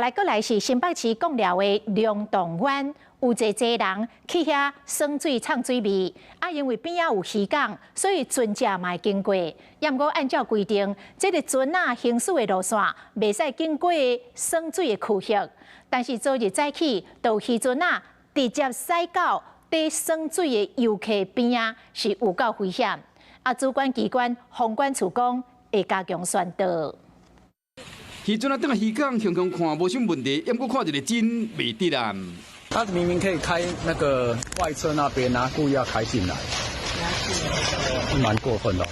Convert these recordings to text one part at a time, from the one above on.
来，过来是新北市贡寮的龙洞湾，有侪人去遐耍水、畅水味。因为边仔有渔港，所以船只嘛会经过。不过按照规定，这个船行驶的路线袂使经过耍水的区域。但是昨日早起，就渔船直接驶到在耍水的游客边仔，是有够危险。主管机关风管处讲会加强宣导。渔船等渔港，雄雄看无什么问题，不过看一个真未得啊。他明明可以开那个外侧那边故意要开进来，蛮过分的。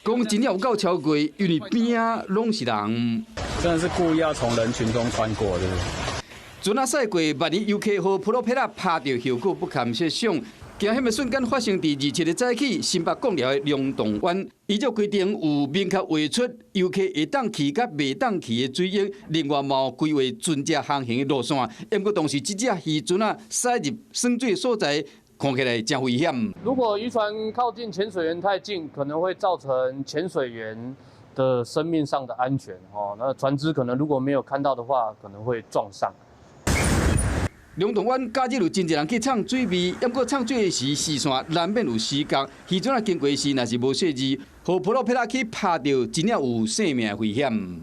讲真有够超过，因为边啊拢是人，真的是故意要从人群中穿过，对不对？船驶过，万一游客和普罗佩拉拍到，后果不堪设想。惊险的瞬间发生伫27日早起，新北贡寮的龙洞湾，依照规定有明确画出游客会当去甲袂当去的水域，另外嘛有规划船只航行的路线。不过当时这只渔船驶入耍水的所在，看起来真危险。如果渔船靠近潜水员太近，可能会造成潜水员的生命上的安全那船只可能如果没有看到的话，可能会撞上。龙洞湾假日有真侪人去畅水味，不过畅水的时视线难免有死角，渔船经过时若是无设置，和普罗佩拉去拍到，真正有生命危险。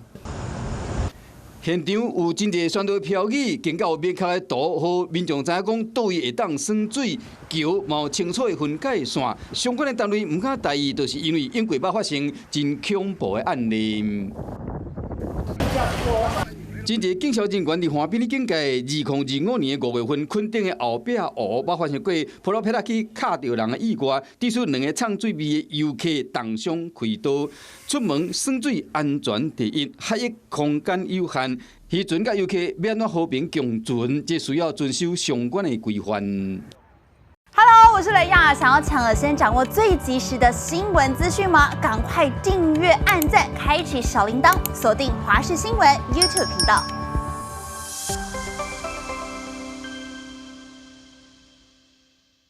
现场有真侪宣导标语，警告免开来图，和民众知影讲倒位会当耍水，桥嘛有清楚的分界线。相关的单位唔敢大意，就是因为因过捌发生真恐怖的案例。真侪警消人员伫花边的警戒，2025年5月份，垦丁的后壁湖捌发生过普罗佩拉去卡到人的意外，致使2个畅水味的游客重伤开刀。出门耍水安全第一，海域空间有限，渔船甲游客要安怎和平共存，这需要遵守相关的规范。Hello， 我是雷亚，想要抢先掌握最及时的新闻资讯吗？赶快订阅、按赞、开启小铃铛，锁定华视新闻 YouTube 频道。